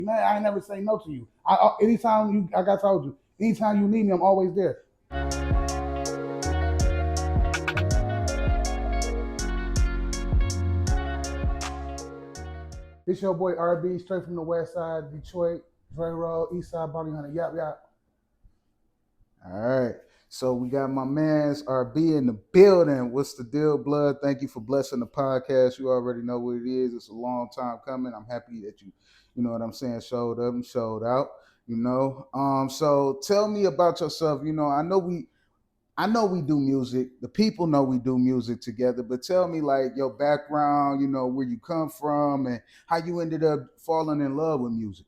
Man, I ain't never say no to you. Like I told you, anytime you need me, I'm always there. This your boy RB, straight from the west side, Detroit, Dre Road, East Side, Bounty Hunter, yap, yap. All right. So we got my man's RB in the building. What's the deal, blood? Thank you for blessing the podcast. You already know what it is. It's a long time coming. I'm happy that you know what I'm saying, showed up and showed out. So tell me about yourself. I know we do music. The people know we do music together, but tell me like your background, where you come from and how you ended up falling in love with music.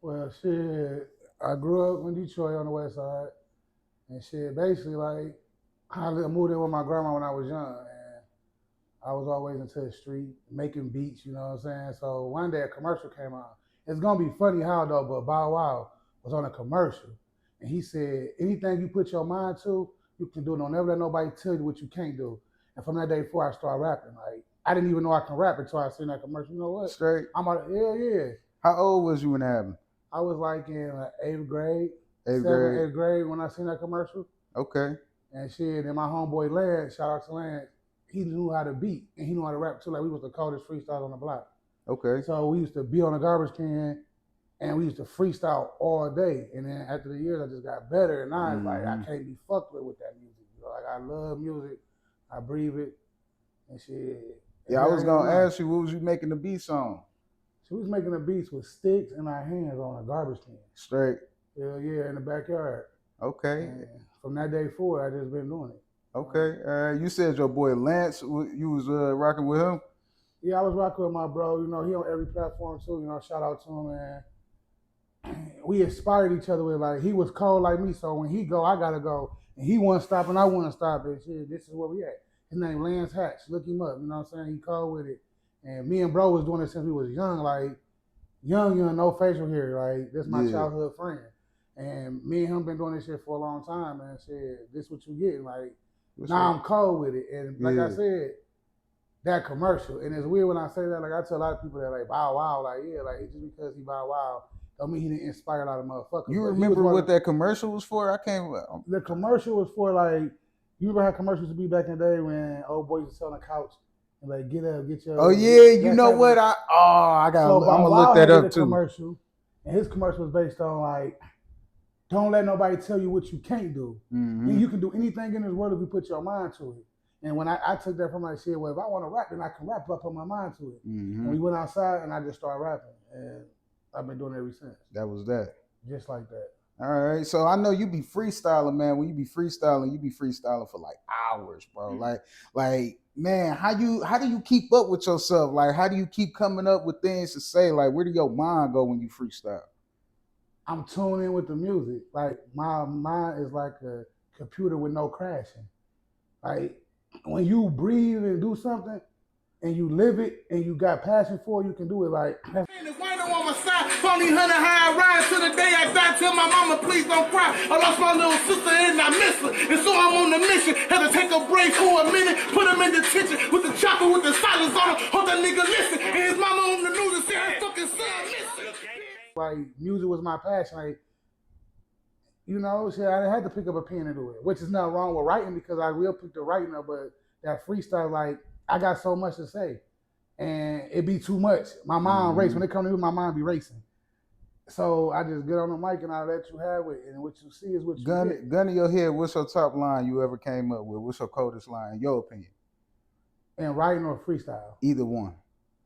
Well, shit, I grew up in Detroit on the west side, and shit, basically, like, moved in with my grandma when I was young, and I was always into the street, making beats, you know what I'm saying? So one day a commercial came on. It's gonna be funny how though, but Bow Wow was on a commercial, and he said, anything you put your mind to, you can do. Don't never let nobody tell you what you can't do. And from that day forward, I started rapping. Like, I didn't even know I can rap until I seen that commercial. You know what? Straight. I'm like, yeah. How old was you when that happened? I was like in eighth grade, Eighth grade. eighth grade when I seen that commercial. Okay. And shit, and my homeboy Lance, shout out to Lance, he knew how to beat and he knew how to rap too. Like, we was the coldest freestyle on the block. Okay. So we used to be on the garbage can and we used to freestyle all day. And then after the years, I just got better. And I was like, I can't be fucked with that music. You know? Like, I love music. I breathe it and shit. Yeah, I was going to ask you, what was you making the beats on? So we was making the beats with sticks in our hands on a garbage can. Straight. Yeah, in the backyard. Okay. And from that day forward, I just been doing it. Okay. You said your boy Lance, you was rocking with him? Yeah, I was rocking with my bro. You know, he on every platform too. You know, shout out to him, man. We inspired each other with, like, he was cold like me, so when he go, I gotta go. And he wouldn't stop and I wouldn't stop it. Shit, this is where we at. His name Lance Hatch. Look him up. You know what I'm saying? He cold with it. And me and bro was doing it since we was young, like young, no facial hair. Like, this my childhood friend. And me and him been doing this shit for a long time, man. Shit, this what you getting. Like, now I'm cold with it. And like I said, that commercial, and it's weird when I say that, like, I tell a lot of people that, like, Bow Wow, like, yeah, like, just because he Bow Wow, don't mean he didn't inspire a lot of motherfuckers. You remember what that commercial was for? I can't. The commercial was for, like, you remember how commercials would be back in the day when old boys would sit on the couch and, like, get up, get your. Oh yeah, you know what? I'm gonna look that up too. Commercial, and his commercial was based on, like, don't let nobody tell you what you can't do. Mm-hmm. And you can do anything in this world if you put your mind to it. And when I took that from, like, shit, well, if I want to rap, then I can rap if I put my mind to it. Mm-hmm. And we went outside and I just started rapping. And I've been doing it ever since. That was that. Just like that. All right. So I know you be freestyling, man. When you be freestyling for like hours, bro. Mm-hmm. Like, man, how do you keep up with yourself? Like, how do you keep coming up with things to say? Like, where do your mind go when you freestyle? I'm tuned in with the music. Like, my mind is like a computer with no crashing. Like, when you breathe and do something and you live it and you got passion for it, you can do it. Like, that's on my side, Bounty Hunter, how I ride to the day I die. Tell my mama, please don't cry. I lost my little sister and I miss her, and so I'm on the mission. Had to take a break for a minute, put him in detention with the chopper with the silence on him. Hope that nigga listen, and his mama on the news and say her fucking son missing. Like, music was my passion. Like, you know, shit, I had to pick up a pen and do it, which is not wrong with writing because I will pick the writing up, but that freestyle, like, I got so much to say. And it be too much. My mind race. When it comes to me, my mind be racing. So I just get on the mic and I let you have it. And what you see is what you get. Gun in your head, what's your top line you ever came up with? What's your coldest line, in your opinion? And writing or freestyle? Either one.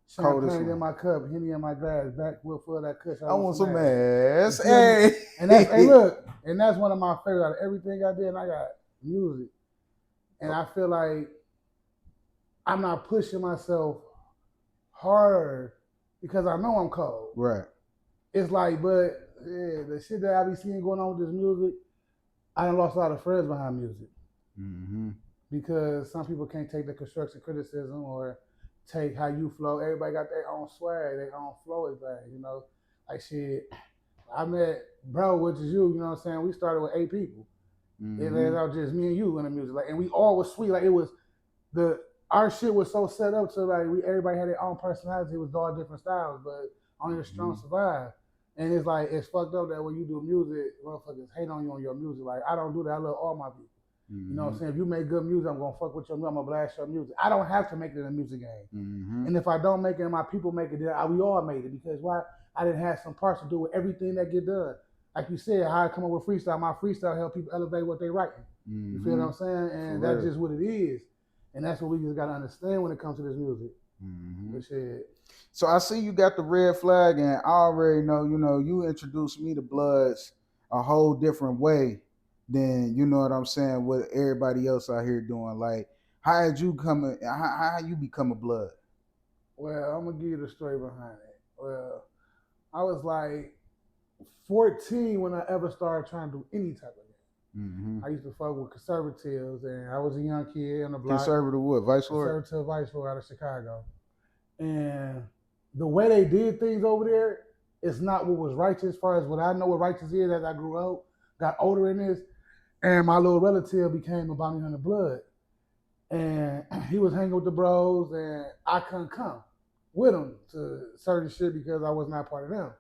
Champagne in my cup, Henny in my glass, back wheel full of that kush. I want some ass. Hey. And that's, hey, look, and that's one of my favorites out of everything I did. And I got music. And I feel like I'm not pushing myself harder because I know I'm cold. Right. It's like, but yeah, the shit that I be seeing going on with this music, I done lost a lot of friends behind music. Mm-hmm. Because some people can't take the constructive criticism or take how you flow. Everybody got their own swag, their own flow is that, you know. Like, shit, I met bro, which is you know what I'm saying? We started with 8 people. Mm-hmm. It ended up just me and you in the music. Like, and we all was sweet. Like, it was our shit was so set up to, like, everybody had their own personality. It was all different styles, but Only the strong survive. And it's like it's fucked up that when you do music, motherfuckers hate on you on your music. Like I don't do that. I love all my people. You know what I'm saying? If you make good music, I'm gonna fuck with your music. I'm gonna blast your music. I don't have to make it in a music game. And if I don't make it and my people make it, then we all made it. Because why? I didn't have some parts to do with everything that get done. Like you said, how I come up with freestyle. My freestyle help people elevate what they writing. You feel what I'm saying? And that's just what it is. And that's what we just gotta understand when it comes to this music. But shit. So I see you got the red flag, and I already know, you introduced me to Bloods a whole different way than, you know what I'm saying, what everybody else out here doing. Like, how did you how you become a Blood? Well, I'm gonna give you the story behind it. Well, I was like 14 when I ever started trying to do any type of game. I used to fuck with conservatives, and I was a young kid on the block. Conservative what? Vice Lord? Conservative Vice Lord out of Chicago. And the way they did things over there is not what was righteous as far as what I know what righteous is as I grew up, got older in this. And my little relative became a bounty hunter blood. And he was hanging with the bros, and I couldn't come with him to certain shit because I was not part of them.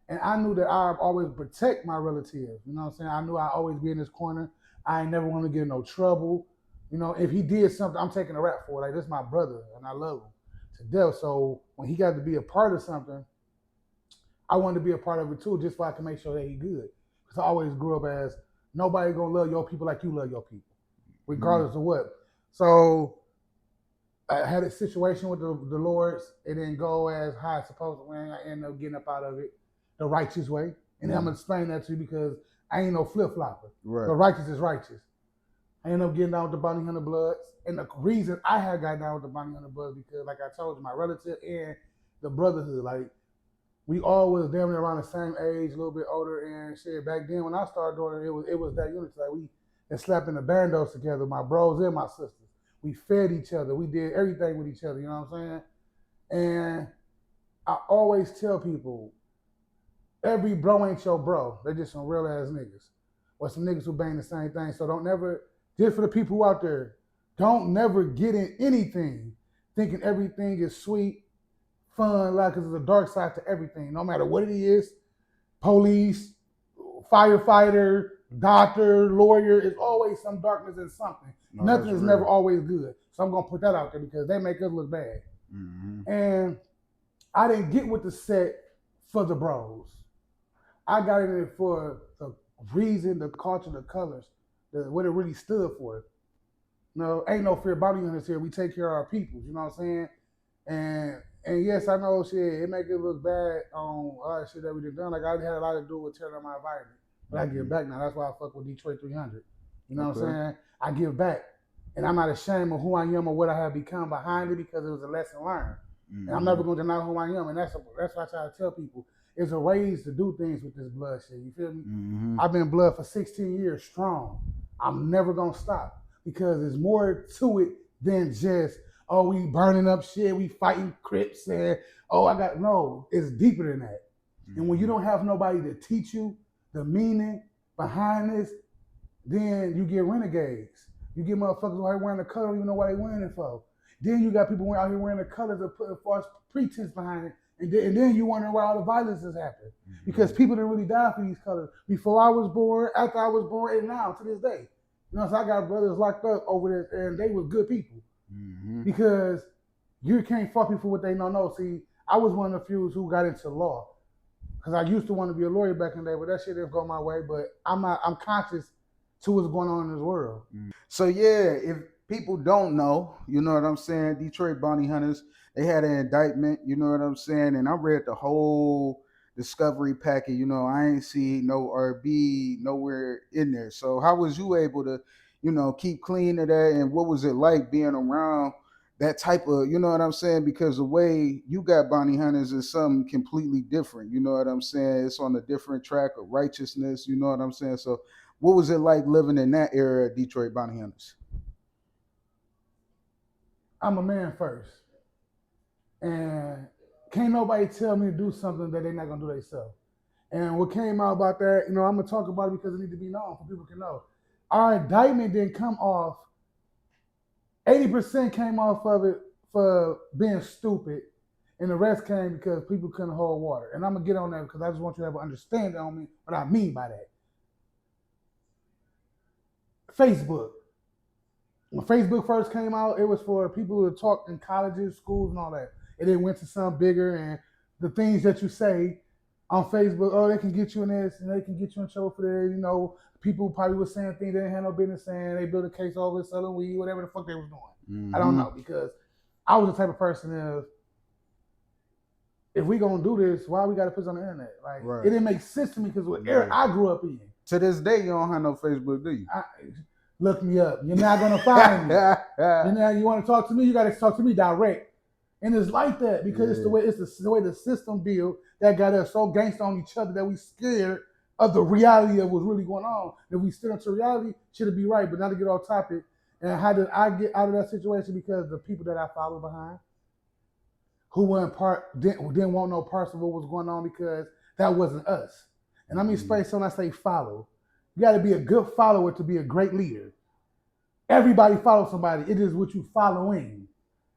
And I knew that I always protect my relatives. You know what I'm saying? I knew I'd always be in this corner. I ain't never want to get in no trouble. You know, if he did something, I'm taking a rap for it. Like, this is my brother, and I love him to death. So when he got to be a part of something, I wanted to be a part of it too, just so I can make sure that he good. Because I always grew up as nobody gonna love your people like you love your people, regardless of what. So I had a situation with the Lords. It didn't go as how it's supposed to win. I ended up getting up out of it the righteous way. And I'm gonna explain that to you because I ain't no flip flopper. Right. The righteous is righteous. I ended up getting down with the bounty hunter bloods. And the reason I had got down with the bounty hunter bloods because, like I told you, my relative and the brotherhood, like we all was damn near around the same age, a little bit older, and shit. Back then when I started doing it, it was that unity. Like we and slapping the bandos together, my bros and my sisters. We fed each other. We did everything with each other. You know what I'm saying? And I always tell people, every bro ain't your bro. They're just some real ass niggas. Or some niggas who bang the same thing. So don't never, just for the people out there, don't never get in anything thinking everything is sweet, fun, like, because there's a dark side to everything. No matter what it is, police, firefighter, doctor, lawyer, it's always some darkness in something. No, nothing is never always good. So I'm going to put that out there because they make us look bad. And I didn't get with the set for the bros. I got in it for the reason, the culture, the colors, what it really stood for. No, ain't no fear bounty hunters here. We take care of our people. You know what I'm saying? And yes, I know shit. It make it look bad on all that shit that we done. Like I had a lot to do with tearing up my environment, but I give back now. That's why I fuck with Detroit 300. You know what I'm saying? I give back, and I'm not ashamed of who I am or what I have become behind it because it was a lesson learned. And I'm never going to deny who I am, and that's why I try to tell people. It's a ways to do things with this blood shit. You feel me? I've been blood for 16 years strong. I'm never gonna stop because there's more to it than just, oh, we burning up shit, we fighting Crips, and no, it's deeper than that. And when you don't have nobody to teach you the meaning behind this, then you get renegades. You get motherfuckers who are wearing the color, don't even know why they wearing it for. Then you got people out here wearing the colors and putting false pretense behind it. And then you wonder why all the violence has happened. Because people didn't really die for these colors. Before I was born, after I was born, and now to this day. You know, so I got brothers locked up over there, and they were good people. Because you can't fuck people for what they don't know. See, I was one of the few who got into law. Because I used to want to be a lawyer back in the day, but that shit didn't go my way. But I'm conscious to what's going on in this world. So yeah, if people don't know, you know what I'm saying, Detroit bounty hunters, they had an indictment, you know what I'm saying, and I read the whole discovery packet. You know, I ain't see no RB nowhere in there. So how was you able to, keep clean of that, and what was it like being around that type of, you know what I'm saying? Because the way you got bounty hunters is something completely different. You know what I'm saying? It's on a different track of righteousness. You know what I'm saying? So what was it like living in that era of Detroit bounty hunters? I'm a man first. And can't nobody tell me to do something that they're not going to do themselves. And what came out about that, I'm going to talk about it because it needs to be known for people to know. Our indictment didn't come off. 80% came off of it for being stupid. And the rest came because people couldn't hold water. And I'm gonna get on that because I just want you to have an understanding on me what I mean by that. Facebook. When Facebook first came out, it was for people who talk in colleges, schools, and all that. And then went to something bigger, and the things that you say on Facebook, oh, they can get you in this, and they can get you in trouble for that. You know, people probably were saying things they didn't have no business saying. They built a case over selling weed, whatever the fuck they was doing. I don't know, because I was the type of person of, if we gonna do this, why we gotta put it on the internet? Like, it didn't make sense to me because what era I grew up in. To this day, you don't have no Facebook, do you? Look me up. You're not gonna find me. And now you want to talk to me, you gotta talk to me direct. And it's like that because it's the way the system built that got us so gangsta on each other that we scared of the reality of what's really going on. If we stood into reality, should it be right? But not to get off topic. And how did I get out of that situation? Because the people that I followed behind, who weren't didn't want no parts of what was going on because that wasn't us. And let me explain something. I say follow. You got to be a good follower to be a great leader. Everybody follows somebody. It is what you following.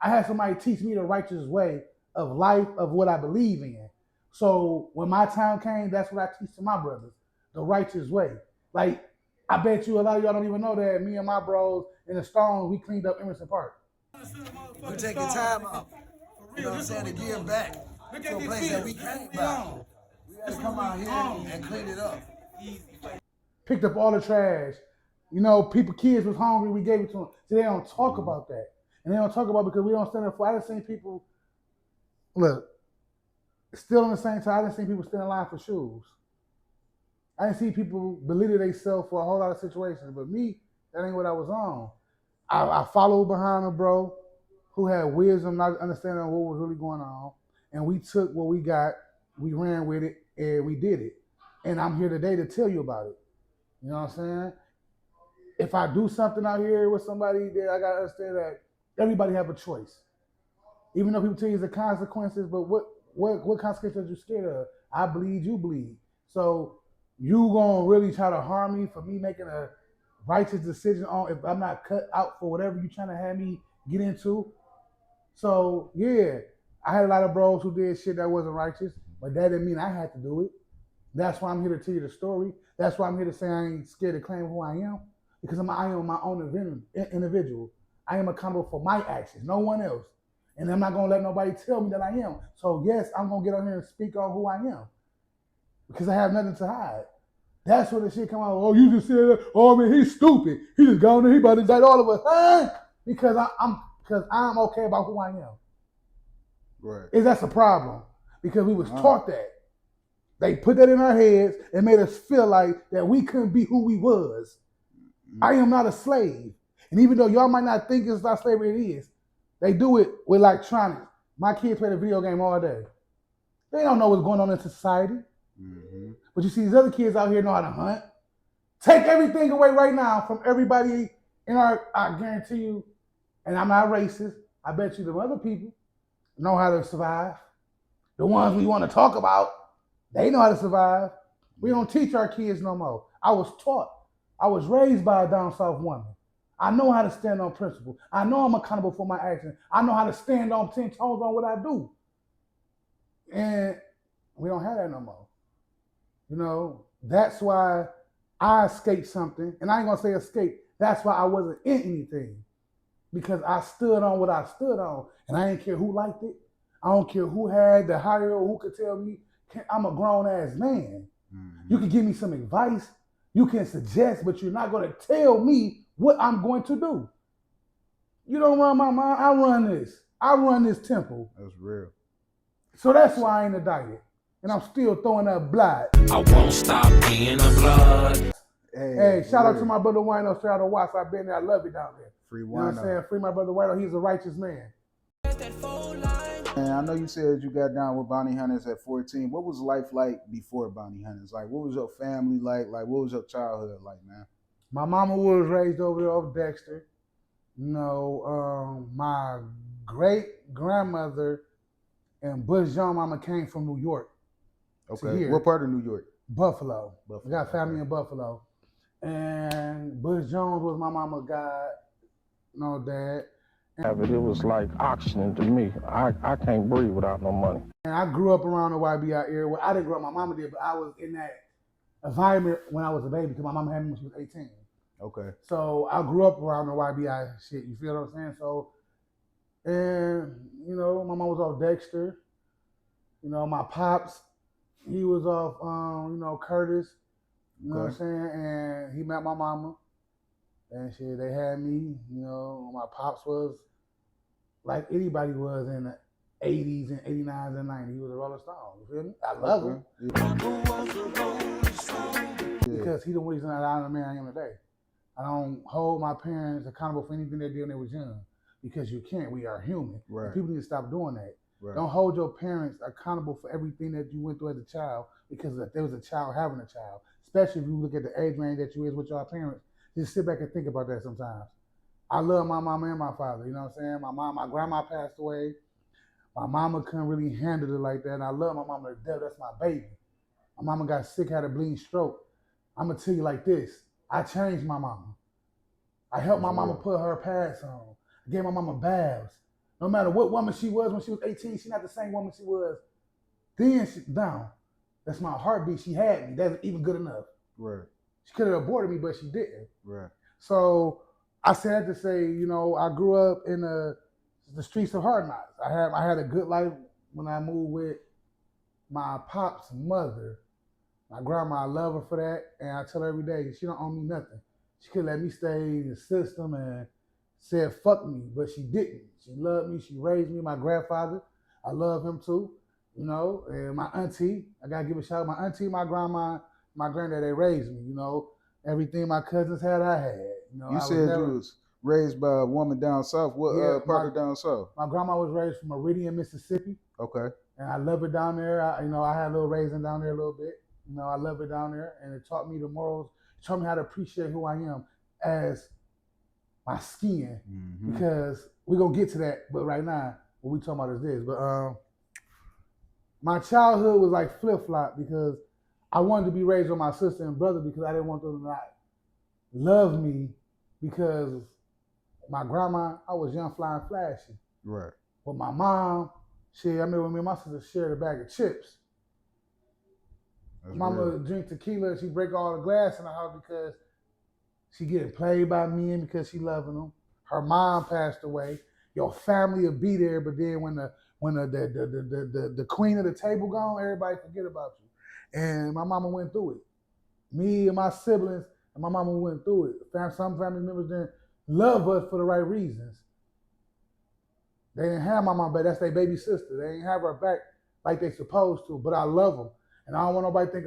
I had somebody teach me the righteous way of life, of what I believe in. So when my time came, that's what I teach to my brothers, the righteous way. Like, I bet you a lot of y'all don't even know that me and my bros in the Stones, we cleaned up Emerson Park. We're taking time out. You know what I'm saying, to give back to a place that we can't buy. We gotta come out here and clean it up. Picked up all the trash. You know, kids was hungry, we gave it to them. So they don't talk about that. And they don't talk about it because we don't stand up for. I done seen people, look, still on the same time, I done seen people stand in line for shoes. I didn't see people belittle themselves for a whole lot of situations. But me, that ain't what I was on. I followed behind a bro who had wisdom, not understanding what was really going on. And we took what we got, we ran with it, and we did it. And I'm here today to tell you about it. You know what I'm saying? If I do something out here with somebody, then I gotta understand that everybody have a choice. Even though people tell you the consequences, but what consequences are you scared of? I bleed, you bleed. So you gonna really try to harm me for me making a righteous decision on if I'm not cut out for whatever you trying to have me get into? So yeah, I had a lot of bros who did shit that wasn't righteous, but that didn't mean I had to do it. That's why I'm here to tell you the story. That's why I'm here to say I ain't scared to claim who I am, because I am my own individual. I am accountable for my actions, no one else. And I'm not gonna let nobody tell me that I am. So yes, I'm gonna get on here and speak on who I am, because I have nothing to hide. That's where the shit come out. Oh, you just said that. Oh, I mean, he's stupid. He just gone there. He about to indict all of us. Huh? Because I'm okay about who I am. Right. That's a problem, because we was taught that. They put that in our heads and made us feel like that we couldn't be who we was. I am not a slave. And even though y'all might not think it's not slavery, it is. They do it with electronics. My kids play the video game all day. They don't know what's going on in society. Mm-hmm. But you see these other kids out here know how to hunt. Take everything away right now from everybody in I guarantee you, and I'm not racist, I bet you the other people know how to survive. The ones we want to talk about, they know how to survive. We don't teach our kids no more. I was taught. I was raised by a down south woman. I know how to stand on principle. I know I'm accountable for my actions. I know how to stand on 10 toes on what I do. And we don't have that no more. You know, that's why I escaped something. And I ain't gonna say escape. That's why I wasn't in anything. Because I stood on what I stood on. And I didn't care who liked it. I don't care who had the higher or who could tell me. I'm a grown ass man. Mm-hmm. You can give me some advice. You can suggest, but you're not going to tell me what I'm going to do. You don't run my mind. I run this. I run this temple. That's real. So that's why I ain't indicted. And I'm still throwing up blood. I won't stop being a blood. Hey, shout out to my brother Wino. Shout out to Watts. I've been there. I love you down there. Free Wino. You know what I'm saying? Free my brother Wino. He's a righteous man. And I know you said you got down with bounty hunters at 14. What was life like before bounty hunters? Like, what was your family like? Like, what was your childhood like, man? My mama was raised over there off Dexter. You know, my great grandmother and Bush John mama came from New York. Okay. What part of New York? Buffalo. I got family in Buffalo. And Bush Jones was my mama's god, no dad. It was like oxygen to me. I can't breathe without no money. And I grew up around the YBI area. Well, I didn't grow up, my mama did, but I was in that environment when I was a baby because my mama had me when she was 18. Okay. So I grew up around the YBI shit. You feel what I'm saying? So, and you know, my mom was off Dexter. You know, my pops, he was off, you know, Curtis. You know what I'm saying? And he met my mama. And shit, they had me. You know, my pops was like anybody was in the 80s and 89s and 90s. He was a Rolling Stone. You feel me? I love him. Because he the reason that I'm the man I am today. I don't hold my parents accountable for anything they did when they was young. Because you can't. We are human. Right. And people need to stop doing that. Right. Don't hold your parents accountable for everything that you went through as a child because there was a child having a child. Especially if you look at the age range that you is with your parents. Just sit back and think about that sometimes. I love my mama and my father, you know what I'm saying? My grandma passed away. My mama couldn't really handle it like that. And I love my mama to death. That's my baby. My mama got sick, had a bleeding stroke. I'm going to tell you like this. I changed my mama. I helped my mama put her pads on. I gave my mama baths. No matter what woman she was when she was 18, she's not the same woman she was then. Down. That's my heartbeat. She had me. That's even good enough. Right. She could have aborted me, but she didn't. Right. So I said to say, you know, I grew up in the streets of hard knocks. I had a good life when I moved with my pop's mother. My grandma, I love her for that, and I tell her every day, she don't owe me nothing. She could let me stay in the system and said fuck me, but she didn't. She loved me. She raised me. My grandfather, I love him too. You know, and my auntie, I gotta give a shout out. My auntie, my grandma, my granddad, they raised me. You know, everything my cousins had, I had. You know, you said you was raised by a woman down south. What part of down south? My grandma was raised from Meridian, Mississippi. Okay. And I love it down there. I had a little raising down there a little bit. You know, I love it down there, and it taught me the morals. It taught me how to appreciate who I am as my skin. Mm-hmm. Because we're gonna get to that, but right now, what we talking about is this. But my childhood was like flip-flop because I wanted to be raised with my sister and brother because I didn't want them to not love me because my grandma, I was young, flying, flashy. Right. But my mom, I remember me and my sister shared a bag of chips. That's Mama would drink tequila, she break all the glass in the house because she getting played by men because she loving them. Her mom passed away. Your family will be there, but then when the queen of the table gone, everybody forget about you. And my mama went through it. Me and my siblings and my mama went through it. Some family members didn't love us for the right reasons. They didn't have my mom back. That's their baby sister. They didn't have her back like they supposed to. But I love them, and I don't want nobody to think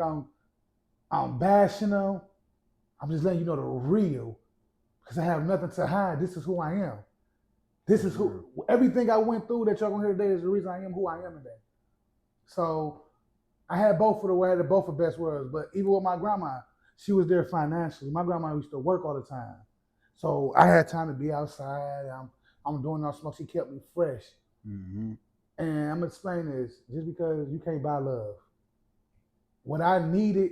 I'm bashing them. I'm just letting you know the real, because I have nothing to hide. This is who I am. This is who everything I went through that y'all gonna hear today is the reason I am who I am today. So I had both of best worlds. But even with my grandma, she was there financially. My grandma used to work all the time, so I had time to be outside. I'm doing all smoke. She kept me fresh. Mm-hmm. And I'm gonna explain this just because you can't buy love. What I needed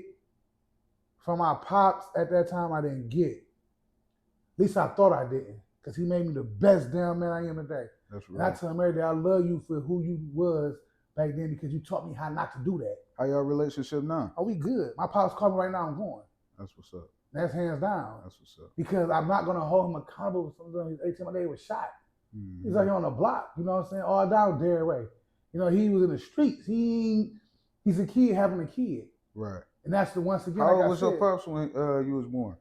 from my pops at that time, I didn't get. At least I thought I didn't, because he made me the best damn man I am today. That's right. And I tell him every day, I love you for who you was back then because you taught me how not to do that. How y'all relationship now? Oh, we good. My pops called me right now, I'm going. That's what's up. That's hands down. That's what's up. Because I'm not gonna hold him accountable for something. 18 my day was shot. Mm-hmm. He's like on the block, you know what I'm saying? All down Dairy Way. You know, he was in the streets. He's a kid having a kid. Right. And that's the once again. How old was your pops when you was born?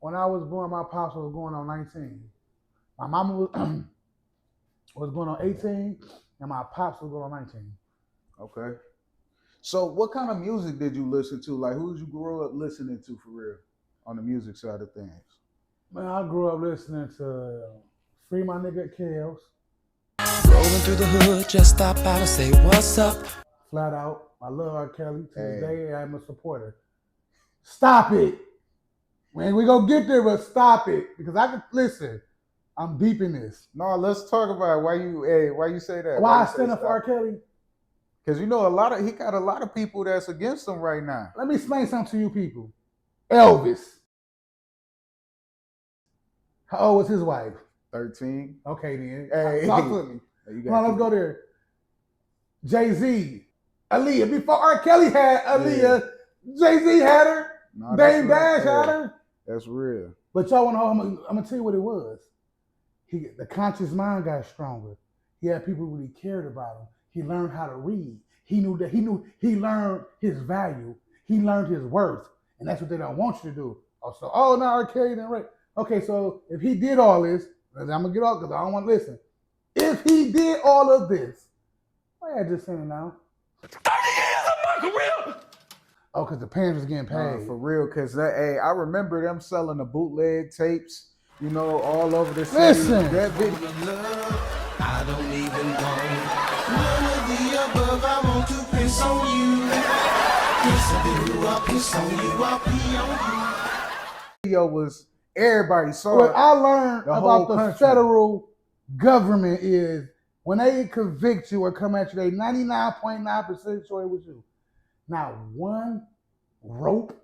When I was born, my pops was going on 19. My mama was going on 18, and my pops was going on 19. Okay. So what kind of music did you listen to? Like, who did you grow up listening to for real on the music side of things? Man, I grew up listening to Free My Nigga Kales. Rolling through the hood, just stop out and say what's up. Flat out. I love R. Kelly. To this day, I'm a supporter. Stop it. Man, we gonna get there, but stop it. Because I can listen. I'm deep in this. No, let's talk about why you say that. Why I stand up for R. Kelly? Because you know he got a lot of people that's against him right now. Let me explain something to you people. Elvis. How old was his wife? 13. Okay, then. Hey. Talk to me. You Come on, let's go there. Jay-Z, Aaliyah. Before R. Kelly had Aaliyah, Jay-Z had her. No, Dame that's Dash had her. That's real. But y'all want to know? I'm gonna tell you what it was. The conscious mind got stronger. He had people who really cared about him. He learned how to read. He learned his value. He learned his worth. And that's what they don't want you to do. Also, no, R. Kelly didn't rape. Okay, so if he did all this, I'm gonna get off because I don't want to listen. If he did all of this, why I just saying it now? 30 years of my career. Oh, because the parents was getting paid. For real, because I remember them selling the bootleg tapes, all over the city. Listen. That video. I don't even want none of the above. I want to piss on you. Piss on you, I'll piss on you, I'll pee on you. Video was everybody saw What it. I learned The about whole the country. federal government is when they convict you or come at you, they 99.9% sure it was you. Not one rope,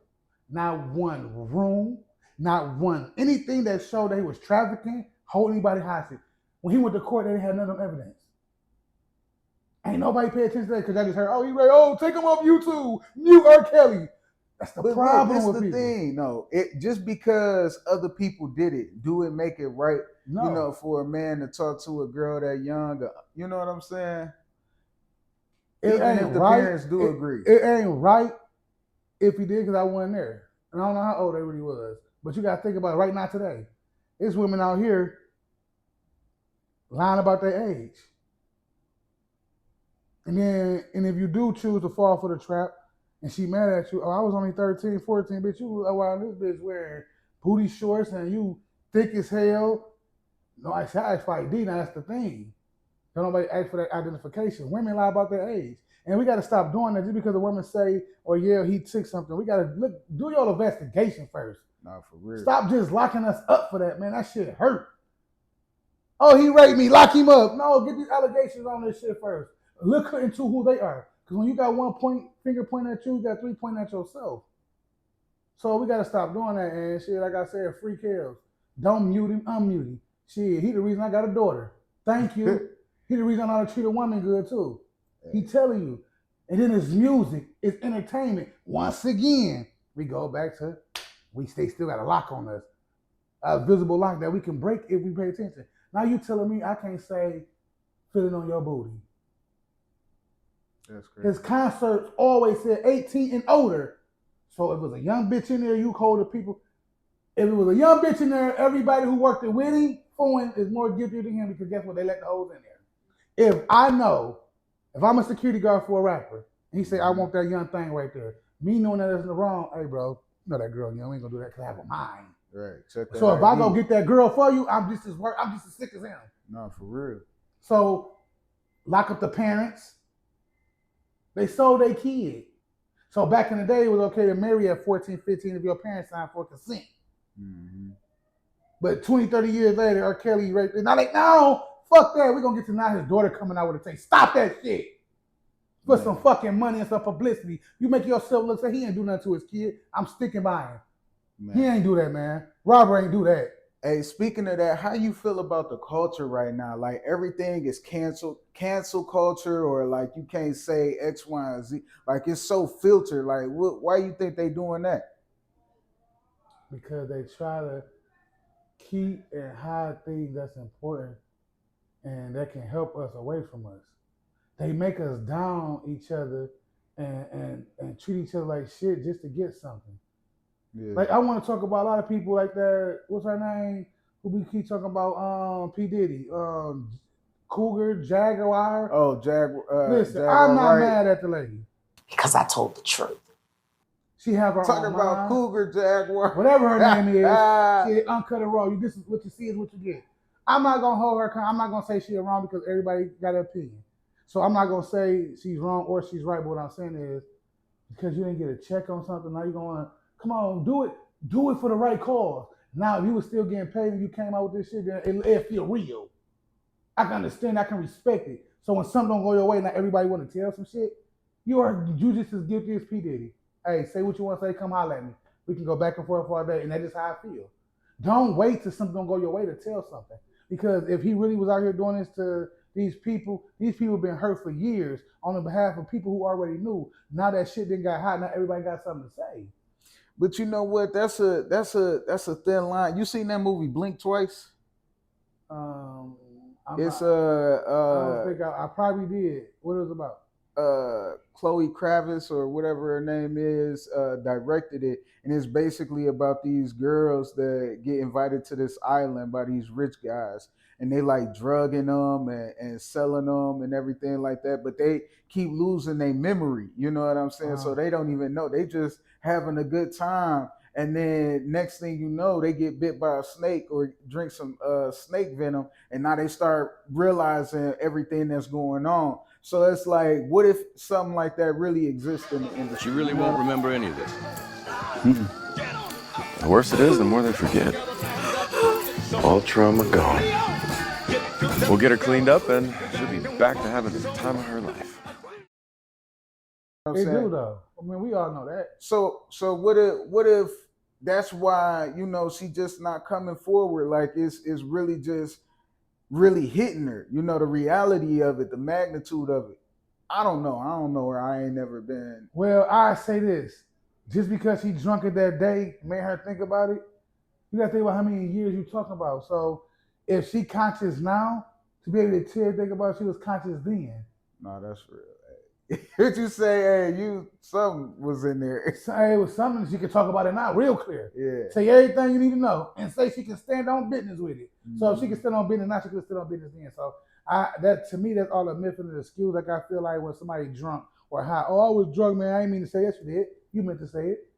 not one room, not one anything that showed that he was trafficking, holding anybody hostage. When he went to court, they didn't have none of evidence. Ain't nobody pay attention to that because I just heard, he right, take him off YouTube, mute R. Kelly. That's the problem with the people. Thing. No, it just because other people did it, do it make it right? No. For a man to talk to a girl that young, you know what I'm saying? It Even ain't if the right. parents do agree. It ain't right if he did because I wasn't there. And I don't know how old they really was. But you got to think about it right now today. There's women out here lying about their age. And if you do choose to fall for the trap and she mad at you, I was only 13, 14, bitch, you around this bitch wearing booty shorts and you thick as hell. No, I asked for ID, now that's the thing. Don't nobody ask for that identification. Women lie about their age. And we got to stop doing that just because the women say, he took something. We got to do your investigation first. Nah, for real. Stop just locking us up for that, man. That shit hurt. Oh, he raped me. Lock him up. No, get these allegations on this shit first. Look into who they are. Because when you got one finger pointing at you, you got 3 pointing at yourself. So we got to stop doing that. And shit, like I said, free kills. Don't mute him, unmute him. Shit, he the reason I got a daughter. Thank you. He the reason I know how to treat a woman good too. He telling you. And then it's music, it's entertainment. Once again, we go back to, they still got a lock on us. A visible lock that we can break if we pay attention. Now you telling me I can't say, feel it on your booty. That's crazy. His concerts always said 18 and older. So if it was a young bitch in there, you hold the people. If it was a young bitch in there, everybody who worked with him, is more guilty than him because guess what? They let the hoes in there. If I'm a security guard for a rapper, and he say, I want that young thing right there. Me knowing that it's wrong, hey bro, you know that girl, we ain't gonna do that because I have a mind. Right. Check that so ID. if I go get that girl for you, I'm just as sick as him. No, for real. So lock up the parents. They sold their kid. So back in the day, it was okay to marry at 14, 15 if your parents signed for consent. Mm-hmm. But 20, 30 years later, R. Kelly raped. And no, fuck that. We're going to get to now his daughter coming out with a tape. Stop that shit. For some fucking money and some publicity. You make yourself look like he ain't do nothing to his kid. I'm sticking by him. Man. He ain't do that, man. Robert ain't do that. Hey, speaking of that, how you feel about the culture right now? Like everything is cancel culture, or like you can't say X, Y, and Z. Like it's so filtered. Like why you think they doing that? Because they try to keep and hide things that's important and that can help us away from us. They make us down each other and treat each other like shit just to get something. Yeah. Like I want to talk about a lot of people like that. What's her name? Who we keep talking about? P. Diddy, Cougar, Jaguar. Oh, Jaguar. Listen, Jaguar, I'm not right? mad at the lady because I told the truth. She have her talking own about mind. Cougar, Jaguar, whatever her name is. She uncut and raw. This is what you see is what you get. I'm not gonna hold her. I'm not gonna say she's wrong because everybody got an opinion. So I'm not gonna say she's wrong or she's right. But what I'm saying is because you didn't get a check on something, now you're gonna come on, do it for the right cause. Now if you were still getting paid and you came out with this shit, then it feel real. I can understand, I can respect it. So when something don't go your way, not everybody want to tell some shit, you just as guilty as P. Diddy. Hey, say what you want to say, come holler at me. We can go back and forth all day, and that's just how I feel. Don't wait till something don't go your way to tell something. Because if he really was out here doing this to these people been hurt for years on the behalf of people who already knew. Now that shit then got hot, now everybody got something to say. But you know what? That's a thin line. You seen that movie Blink Twice? It's I don't think I probably did. What it was about? Chloe Kravitz or whatever her name is directed it, and it's basically about these girls that get invited to this island by these rich guys, and they like drugging them and selling them and everything like that, but they keep losing their memory, you know what I'm saying? So they don't even know, they just having a good time, and then next thing you know, they get bit by a snake or drink some snake venom, and now they start realizing everything that's going on. So it's like, what if something like that really exists in the industry? She really won't remember any of this. The worse it is, the more they forget. All trauma gone. We'll get her cleaned up and she'll be back to having the time of her life. They do though. I mean, we all know that. So what if that's why, you know, she just not coming forward? Like it's really just really hitting her, you know, the reality of it, the magnitude of it. I don't know her. I ain't never been. Well, I say this, just because he drunk it that day made her think about it, you gotta think about how many years you talking about. So if she conscious now, to be able to think about she was conscious then. No, that's real. What you say, hey, something was in there. It was something she could talk about it now, real clear. Yeah. Say everything you need to know and say she can stand on business with it. Mm-hmm. So if she can stand on business now, she can stand on business then. So that to me, that's all a myth and an excuse. Like I feel like when somebody drunk or high, oh, I was drunk, man, I ain't mean to say yes, you did. You meant to say it.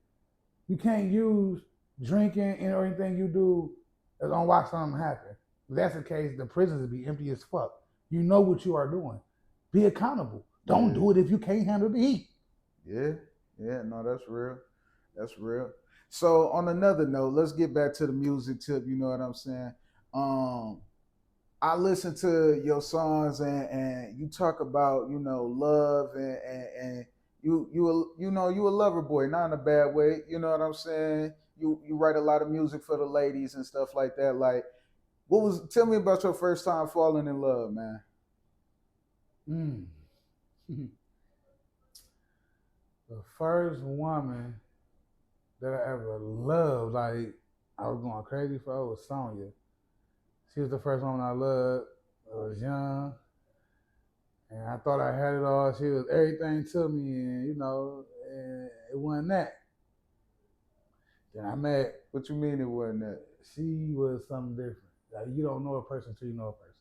You can't use drinking or anything you do as on watch something happen. If that's the case, the prisons would be empty as fuck. You know what you are doing. Be accountable. Don't do it if you can't handle the heat. Yeah, no, that's real. That's real. So on another note, let's get back to the music tip, you know what I'm saying? I listen to your songs and you talk about, you know, love and you a lover boy, not in a bad way, you know what I'm saying? You write a lot of music for the ladies and stuff like that. Like, tell me about your first time falling in love, man. The first woman that I ever loved, like I was going crazy for, was Sonya. She was the first woman I loved. I was young, and I thought I had it all. She was everything to me, and you know, and it wasn't that. Then I met. What you mean it wasn't that? She was something different. Like you don't know a person till you know a person.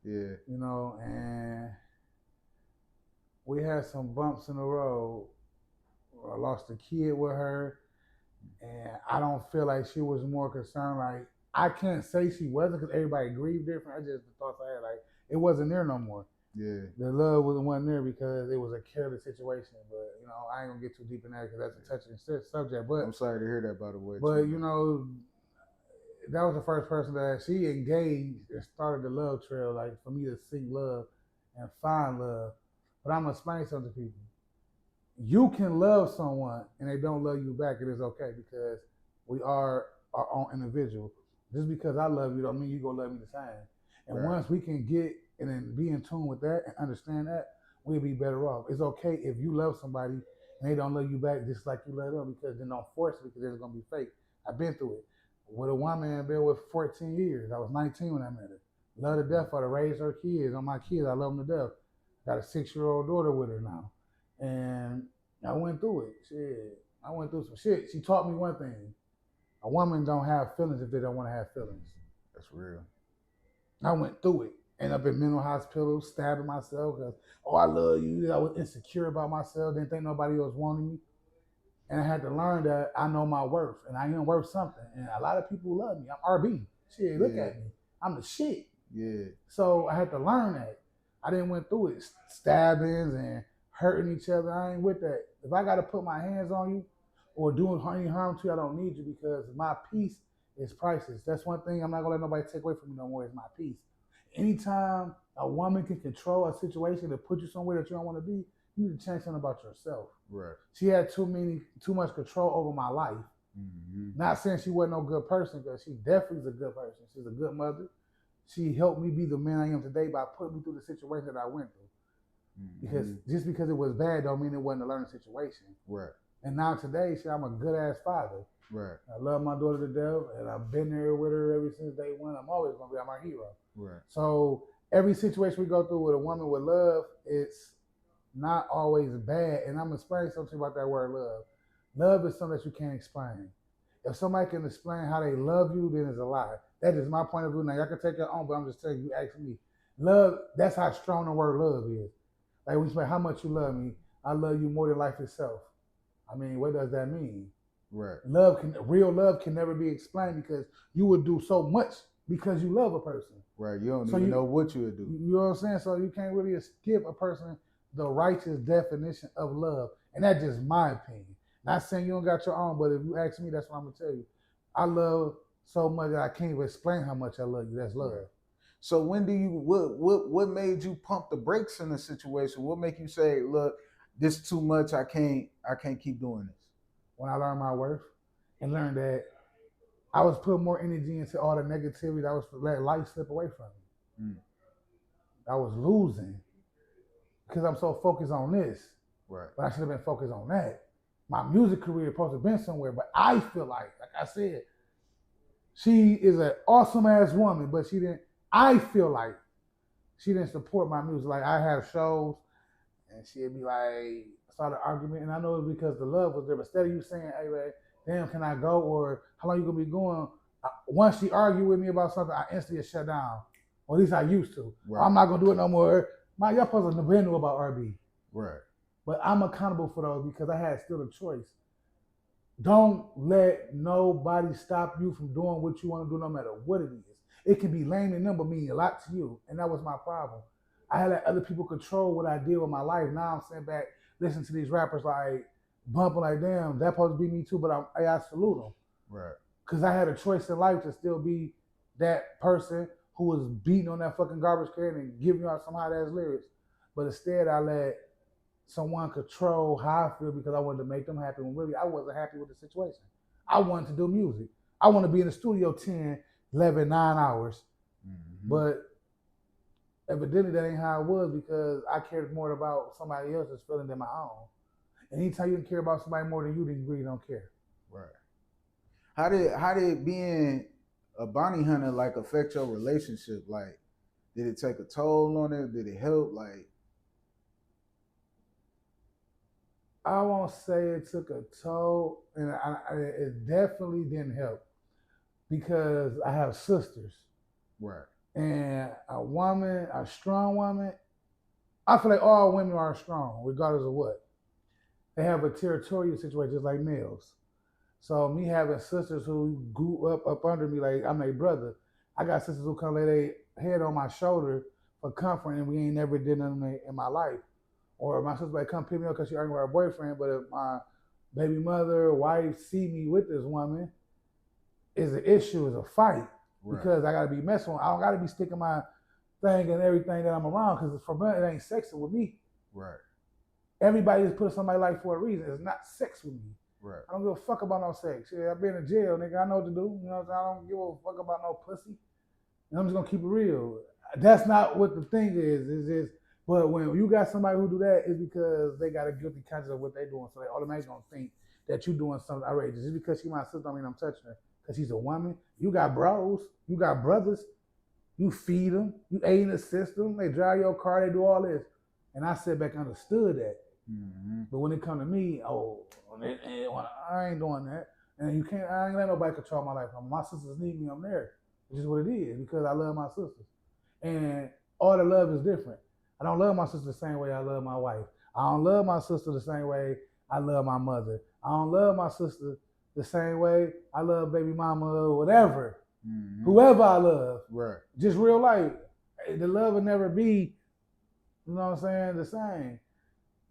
Yeah. You know, and we had some bumps in the road. I lost a kid with her, and I don't feel like she was more concerned. Like, I can't say she wasn't because everybody grieved different. I just, the thoughts I had, like, it wasn't there no more. Yeah. The love wasn't there because it was a careless situation. But, you know, I ain't going to get too deep in that because that's a touching subject. But I'm sorry to hear that, by the way. But, you know, that was the first person that she engaged and started the love trail, like, for me to seek love and find love. But I'm going to explain something to people. You can love someone and they don't love you back. It is okay because we are our own individual. Just because I love you don't mean you're going to love me the same. And once we can get and then be in tune with that and understand that, we'll be better off. It's okay if you love somebody and they don't love you back just like you love them, because then don't force it because it's going to be fake. I've been through it. With a woman I've been with 14 years. I was 19 when I met her. Love to death for to raise her kids. On my kids, I love them to death. Got a 6-year-old daughter with her now. And I went through it. Shit. I went through some shit. She taught me one thing. A woman don't have feelings if they don't want to have feelings. That's real. I went through it. Ended up in mental hospital, stabbing myself because, oh, I love you. I was insecure about myself. Didn't think nobody else wanted me. And I had to learn that I know my worth. And I am worth something. And a lot of people love me. I'm RB. Shit, look at me. I'm the shit. Yeah. So I had to learn that. I didn't went through it. Stabbings and hurting each other. I ain't with that. If I got to put my hands on you or doing any harm to you, I don't need you because my peace is priceless. That's one thing I'm not going to let nobody take away from me no more is my peace. Anytime a woman can control a situation to put you somewhere that you don't want to be, you need to change something about yourself. Right. She had too much control over my life. Mm-hmm. Not saying she wasn't no good person, because she definitely is a good person. She's a good mother. she helped me be the man I am today by putting me through the situation that I went through. Because just because it was bad don't mean it wasn't a learning situation. Right. And now today, I'm a good ass father. Right. I love my daughter to death, and I've been there with her ever since day one. I'm always gonna be my hero. Right. So every situation we go through with a woman with love, it's not always bad. And I'm gonna explain something about that word love. Love is something that you can't explain. If somebody can explain how they love you, then it's a lie. That is my point of view. Now y'all can take your own, but I'm just telling you, ask me. Love, that's how strong the word love is. Like when you say how much you love me, I love you more than life itself. I mean, what does that mean? Right. Real love can never be explained because you would do so much because you love a person. Right. You don't even know what you would do. You know what I'm saying? So you can't really give a person the righteous definition of love. And that's just my opinion. Not saying you don't got your own, but if you ask me, that's what I'm gonna tell you. I love so much that I can't even explain how much I love you. That's love. So when do you what made you pump the brakes in the situation? What make you say, look, this is too much, I can't keep doing this? When I learned my worth and learned that I was putting more energy into all the negativity that was letting life slip away from me. I was losing because I'm so focused on this. Right. But I should have been focused on that. My music career is supposed to have been somewhere, but I feel like I said, she is an awesome ass woman, but I feel like she didn't support my music. Like I had shows and she'd be like, start an argument, and I know it's because the love was there, but instead of you saying, hey man, damn, can I go? Or how long you gonna be going? Once she argued with me about something, I instantly shut down. Or at least I used to. Right. I'm not gonna do it no more. Y'all supposed to never know about RB. Right. But I'm accountable for those because I had still a choice. Don't let nobody stop you from doing what you want to do no matter what it is. It can be lame and number mean a lot to you, and that was my problem. I had let other people control what I did with my life. Now I'm sitting back, listening to these rappers like bumping like, damn, that supposed to be me too, but I salute them. Right. Because I had a choice in life to still be that person who was beating on that fucking garbage can and giving out some hot ass lyrics. But instead I let someone control how I feel because I wanted to make them happy when really I wasn't happy with the situation. I wanted to do music. I want to be in the studio 10, 11, 9 hours. Mm-hmm. But evidently that ain't how it was because I cared more about somebody else's feeling than my own. And anytime you can care about somebody more than you, then you really don't care. Right. How did being a bounty hunter like affect your relationship? Like, did it take a toll on it? Did it help? Like, I won't say it took a toll, and it definitely didn't help because I have sisters. Right. And a strong woman, I feel like all women are strong, regardless of what. They have a territorial situation just like males. So me having sisters who grew up under me, like I'm their brother. I got sisters who come lay their head on my shoulder for comfort, and we ain't never did nothing in my life. Or my sister might come pick me up because she arguing with her boyfriend, but if my baby mother or wife see me with this woman, it's an issue, it's a fight. Right. Because I gotta be messing with, I don't gotta be sticking my thing and everything that I'm around, because for me, it ain't sexy with me. Right. Everybody just put somebody like for a reason. It's not sex with me. Right. I don't give a fuck about no sex. Yeah, I've been in jail, nigga. I know what to do. You know what I'm saying? I don't give a fuck about no pussy. And I'm just gonna keep it real. That's not what the thing is. It's just, but when you got somebody who do that, it's because they got a guilty conscience of what they're doing. So they automatically gonna think that you doing something outrageous. Just because she's my sister, don't mean I'm touching her. Because she's a woman. You got bros. You got brothers. You feed them. You aid and assist them. They drive your car. They do all this. And I sit back and understood that. Mm-hmm. But when it come to me, I ain't doing that. And I ain't let nobody control my life. My sisters need me, I'm there. It's just what it is because I love my sisters. And all the love is different. I don't love my sister the same way I love my wife. I don't love my sister the same way I love my mother. I don't love my sister the same way I love baby mama or whatever. Mm-hmm. Whoever I love. Right. Just real life. The love will never be, you know what I'm saying, the same.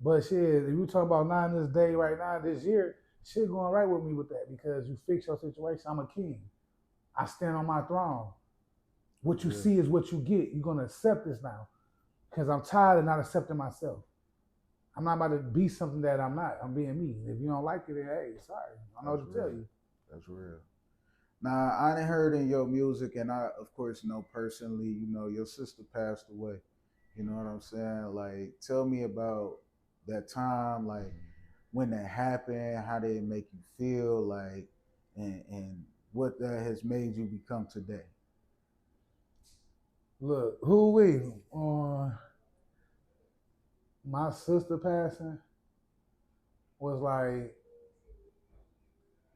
But shit, if you talk about now this day right now, this year, shit going right with me with that because you fix your situation. I'm a king. I stand on my throne. What you see is what you get. You're going to accept this now because I'm tired of not accepting myself. I'm not about to be something that I'm not. I'm being me. If you don't like it, then hey, sorry. I know what to tell you. That's real. Now, I didn't heard in your music, and I, of course, know personally, you know, your sister passed away. You know what I'm saying? Like, tell me about that time, like when that happened, how did it make you feel, like, and what that has made you become today. Look, who we on my sister passing was like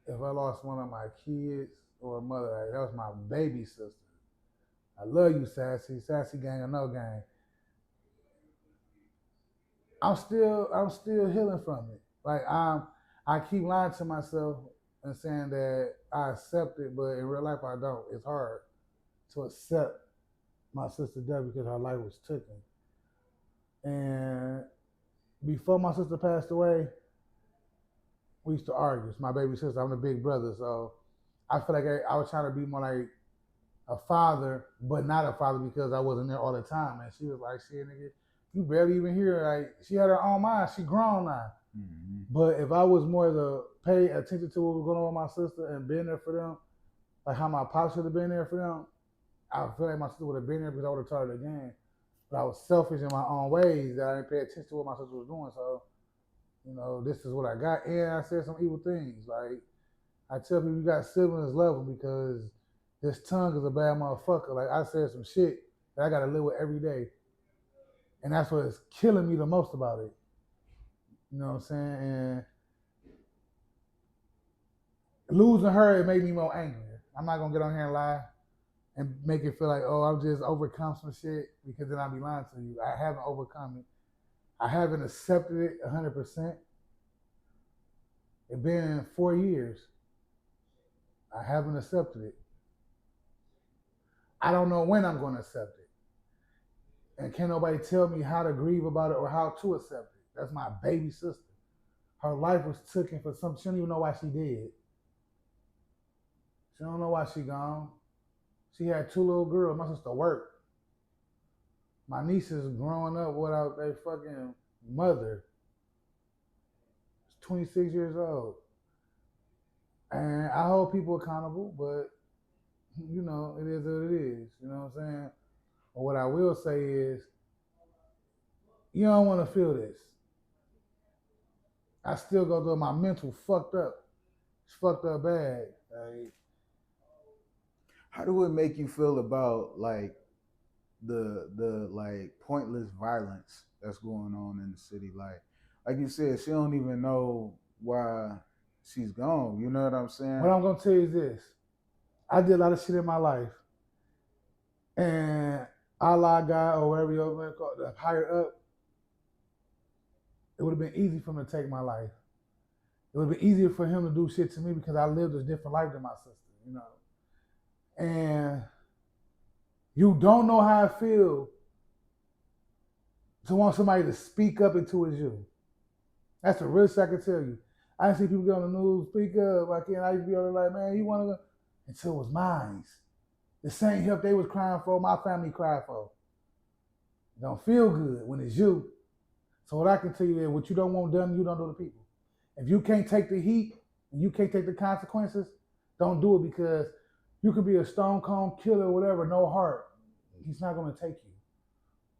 if I lost one of my kids or a mother, like, that was my baby sister. I love you, Sassy. Sassy gang or no gang. I'm still healing from it. Like I keep lying to myself and saying that I accept it, but in real life I don't. It's hard to accept my sister death because her life was taken. And before my sister passed away, we used to argue. It's my baby sister. I'm the big brother, so I feel like I was trying to be more like a father, but not a father because I wasn't there all the time. And she was like, "Shit, nigga, you barely even hear her." Like she had her own mind. She grown now. Mm-hmm. But if I was more to pay attention to what was going on with my sister and been there for them, like how my pops should have been there for them, I feel like my sister would have been there because I would have taught her again. But I was selfish in my own ways that I didn't pay attention to what my sister was doing. So, you know, this is what I got. And I said some evil things. Like, I tell people you got siblings, love them because this tongue is a bad motherfucker. Like, I said some shit that I got to live with every day. And that's what's killing me the most about it. You know what I'm saying? And losing her, it made me more angry. I'm not going to get on here and lie and make it feel like, oh, I've just overcome some shit because then I'll be lying to you. I haven't overcome it. I haven't accepted it 100%. It's been 4 years. I haven't accepted it. I don't know when I'm going to accept it. And can't nobody tell me how to grieve about it or how to accept it. That's my baby sister. Her life was taken for something. She don't even know why she did. She don't know why she gone. She had 2 little girls. My sister worked. My nieces growing up without their fucking mother. She's 26 years old. And I hold people accountable, but, you know, it is what it is. You know what I'm saying? But what I will say is, you don't want to feel this. I still go through my mental fucked up. It's fucked up bad. Like, how do it make you feel about like the like pointless violence that's going on in the city? Like you said, she don't even know why she's gone. You know what I'm saying? What I'm gonna tell you is this: I did a lot of shit in my life, and Allah, God, or whatever you want to call it, higher up, it would have been easy for him to take my life. It would have been easier for him to do shit to me because I lived a different life than my sister, you know. And you don't know how I feel to want somebody to speak up into his you. That's the realest I can tell you. I see people get on the news, speak up. I used to be on there like, man, you want to go? Until it was mine. The same help they was crying for, my family cried for. It don't feel good when it's you. So what I can tell you is what you don't want done, you don't do to people. If you can't take the heat and you can't take the consequences, don't do it because you could be a stone cold killer or whatever, no heart. He's not going to take you.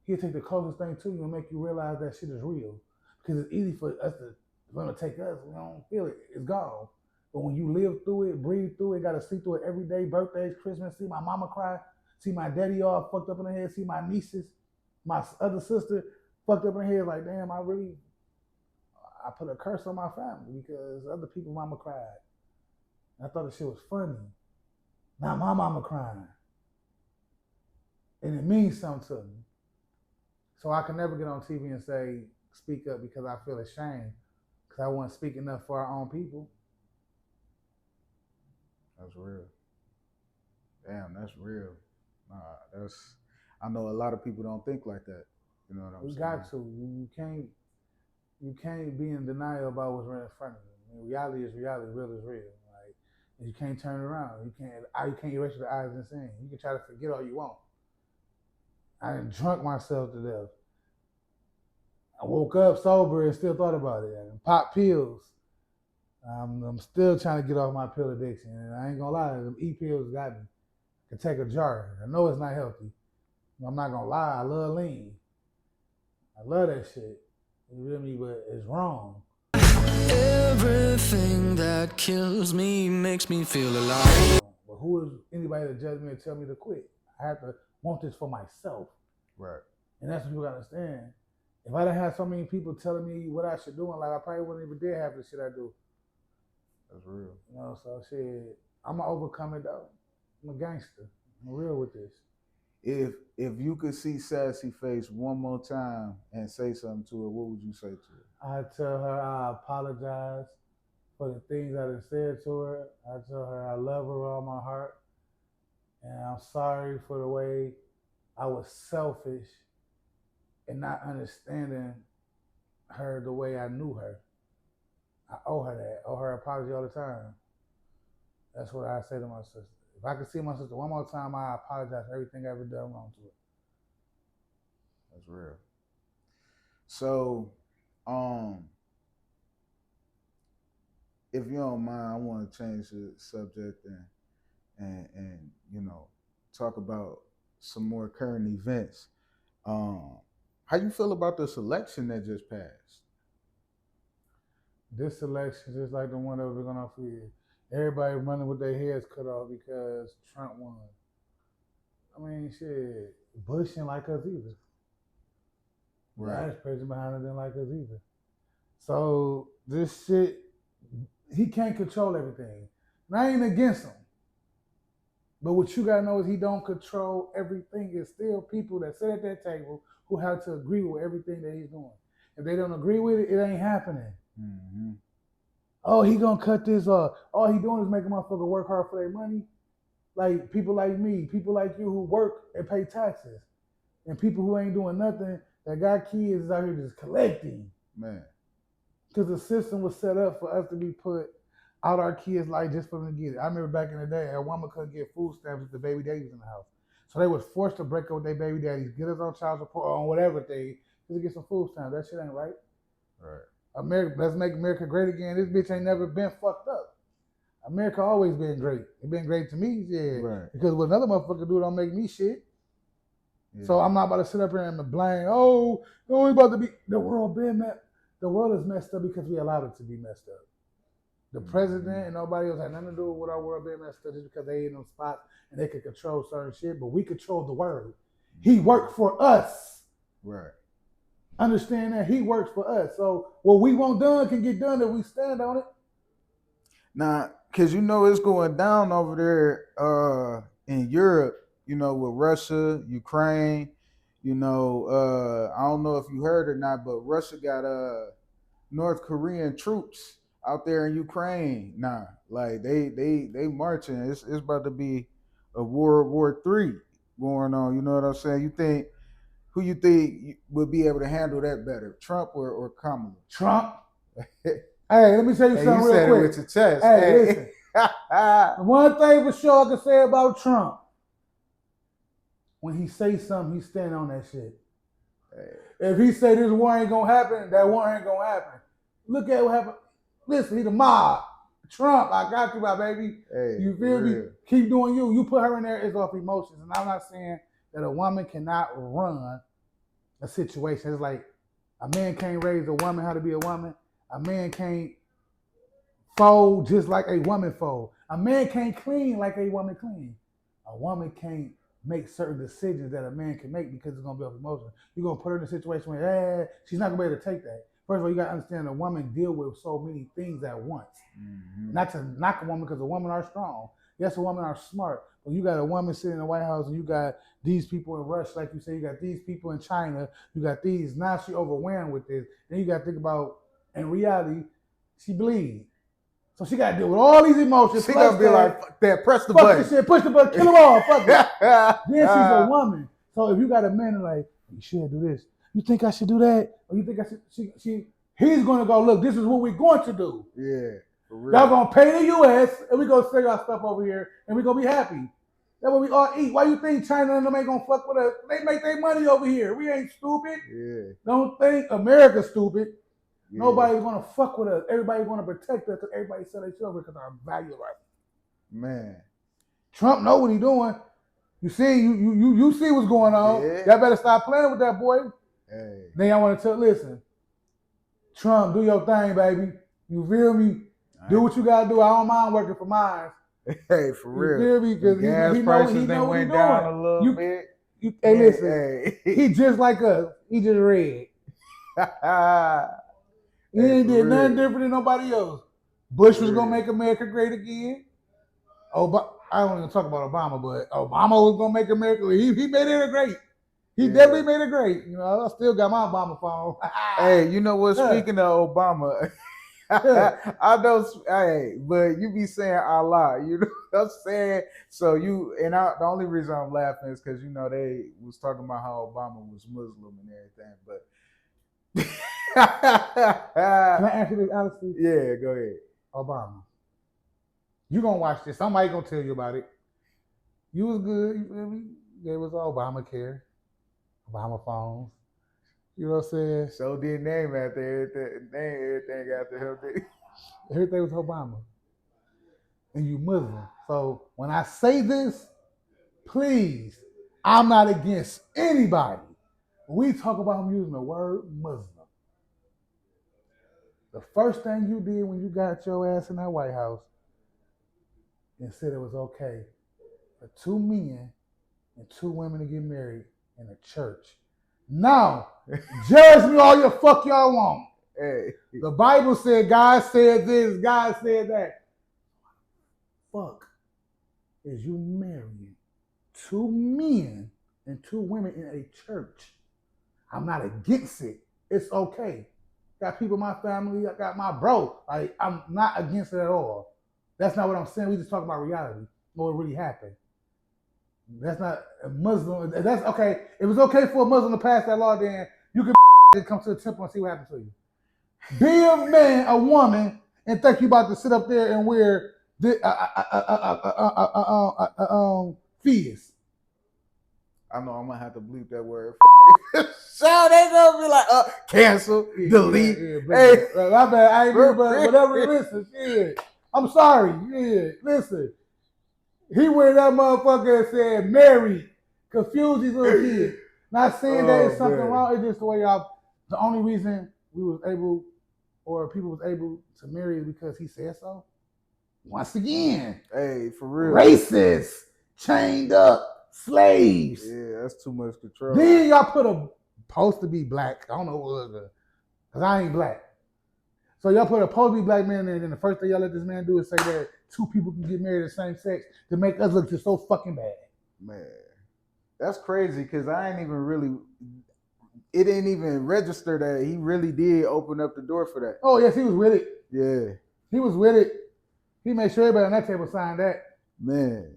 He'll take the closest thing to you and make you realize that shit is real. Because it's easy for us to take us. We don't feel it. It's gone. But when you live through it, breathe through it, got to see through it every day, birthdays, Christmas, see my mama cry, see my daddy all fucked up in the head, see my nieces, my other sister fucked up in the head, like, damn, I put a curse on my family because other people mama cried. And I thought the shit was funny. Now my mama crying. And it means something to me. So I can never get on TV and say, speak up because I feel ashamed because I wasn't speaking up for our own people. That's real. Damn, that's real. I know a lot of people don't think like that. You know what I'm saying? We got to. You can't be in denial about what's right in front of you. I mean, reality is reality, real is real. Like, you can't turn it around. You can't erase your eyes and sin. You can try to forget all you want. I done drunk myself to death. I woke up sober and still thought about it. And popped pills. I'm still trying to get off my pill addiction, and I ain't gonna lie, them E-pills got me. I can take a jar. I know it's not healthy. I'm not gonna lie, I love lean. I love that shit. You feel me? But it's wrong. Everything that kills me makes me feel alive. But who is anybody to judge me and tell me to quit? I have to want this for myself. Right. And that's what you gotta understand. If I didn't have so many people telling me what I should do in life, I probably wouldn't even did half the shit I do. That's real. You know, so shit, I'm gonna overcome it though. I'm a gangster. I'm real with this. If you could see Sassy face one more time and say something to her, what would you say to her? I tell her I apologize for the things I done said to her. I tell her I love her with all my heart. And I'm sorry for the way I was selfish and not understanding her the way I knew her. I owe her that. I owe her an apology all the time. That's what I say to my sister. If I could see my sister one more time, I apologize for everything I ever done wrong to her. That's real. So, if you don't mind, I want to change the subject and you know, talk about some more current events. How you feel about this election that just passed? This election is like the one that was going on for years. Everybody running with their heads cut off because Trump won. I mean, shit, Bush ain't like us either. Right. Vice president behind it didn't like us either. So this shit, he can't control everything. And I ain't against him. But what you gotta know is he don't control everything. It's still people that sit at that table who have to agree with everything that he's doing. If they don't agree with it, it ain't happening. Mm-hmm. Oh, he gonna cut this off. All he doing is making motherfucker work hard for their money. Like people like me, people like you who work and pay taxes. And people who ain't doing nothing, that got kids is out here just collecting. Man. Because the system was set up for us to be put out our kids' life just for them to get it. I remember back in the day, a woman couldn't get food stamps if the baby daddy was in the house. So they was forced to break up with their baby daddies, get us on child support or on whatever thing, just to get some food stamps. That shit ain't right. Right. America, let's make America great again. This bitch ain't never been fucked up. America always been great. It been great to me, yeah. Right. Because what another motherfucker do don't make me shit. Yeah. So I'm not about to sit up here and blame, we about to be, the world is messed up because we allowed it to be messed up. The president and nobody else had nothing to do with our world being messed up just because they in them spots and they could control certain shit, but we control the world. He worked for us. Right. Understand that? He works for us. So what we want done can get done if we stand on it. Now, because you know it's going down over there in Europe, you know, with Russia, Ukraine, you know, I don't know if you heard or not, but Russia got North Korean troops out there in Ukraine now. Like they marching. It's about to be a World War III going on. You know what I'm saying? Who you think would be able to handle that better, Trump or Kamala? Trump. Hey, let me tell you something you real said quick. It with your chest. Hey, listen. One thing for sure I can say about Trump, when he say something, he stand on that shit. If he say this war ain't gonna happen, that war ain't gonna happen. Look at what happened. Listen, he the mob. Trump, I got you, my baby. Hey, you feel me? Keep doing you. You put her in there, it's off emotions. And I'm not saying that a woman cannot run a situation. It's like a man can't raise a woman how to be a woman. A man can't fold just like a woman fold. A man can't clean like a woman clean. A woman can't make certain decisions that a man can make because it's going to be off emotion. You're going to put her in a situation where she's not going to be able to take that. First of all, you got to understand a woman deal with so many things at once. Mm-hmm. Not to knock a woman because a woman are strong. Yes, a woman are smart. But you got a woman sitting in the White House and you got these people in Russia, like you say, you got these people in China, you got these. Now she overwhelmed with this. Then you got to think about, in reality, she bleeds. So she got to deal with all these emotions. She got to be like, fuck that, press the button. Shit, push the button, kill them all, fuck it. Then she's a woman. So if you got a man like, you should do this. You think I should do that? Or you think I should, he's going to go, look, this is what we're going to do. Yeah, for real. Y'all going to pay the U.S. and we going to sell our stuff over here and we're going to be happy. That's what we all eat. Why you think China and them ain't going to fuck with us? They make their money over here. We ain't stupid. Yeah. Don't think America's stupid. Nobody's gonna fuck with us. Everybody's gonna protect us because everybody sell their shit over because our value right. Man. Trump know what he's doing. You see, you see what's going on. Yeah. Y'all better stop playing with that boy. Hey. Then y'all want to tell, listen, Trump, do your thing, baby. You feel me? Do what you gotta do. I don't mind working for mine. Hey, for real. You feel me? Because gas he prices know what went he down doing. a little bit. Hey, listen, Hey. he just like us. He just red. He ain't did nothing different than nobody else. Bush was gonna make America great again. I don't even talk about Obama, but Obama was gonna make America. He made it great. He definitely made it great. You know, I still got my Obama phone. Hey, you know what? Speaking of Obama, I know. Hey, but you be saying a lot. You know what I'm saying? So the only reason I'm laughing is because they was talking about how Obama was Muslim and everything. But can I answer this honestly? Yeah, go ahead. Obama, you gonna watch this? Somebody gonna tell you about it. You was good. You feel me? There was Obamacare, Obama phones. You know what I'm saying? So did name after everything after him. Everything was Obama. And you Muslim. So when I say this, please, I'm not against anybody. When we talk about him using the word Muslim, the first thing you did when you got your ass in that White House and said it was okay for 2 men and 2 women to get married in a church. Now, judge me all your fuck y'all want. Hey. The Bible said God said this, God said that. Fuck is you marrying 2 men and 2 women in a church? I'm not against it. It's okay. Got people in my family, I got my bro. Like, I'm not against it at all. That's not what I'm saying. We just talk about reality, what really happened. That's not a Muslim. That's okay. If it's okay for a Muslim to pass that law, then you can come to the temple and see what happens to you. Be a man, a woman, and think you about to sit up there and wear fees. I know I'm gonna have to bleep that word. So they gonna be like, cancel, delete. Hey, my bad. I ain't mean, but whatever. Listen, shit. I'm sorry. Yeah, listen. He went that motherfucker and said married, confused these little kids. Not saying that it's something wrong. It's just the way the only reason we was able, or people was able to marry is because he said so. Once again, hey, for real, racist, chained up, slaves. Yeah, that's too much control. Then y'all put supposed to be black. I don't know what because I ain't black. So y'all put a supposed to be black man in there, and then the first thing y'all let this man do is say that 2 people can get married of the same sex to make us look just so fucking bad. Man, that's crazy because it didn't even register that he really did open up the door for that. Oh, yes, he was with it. Yeah. He was with it. He made sure everybody on that table signed that. Man.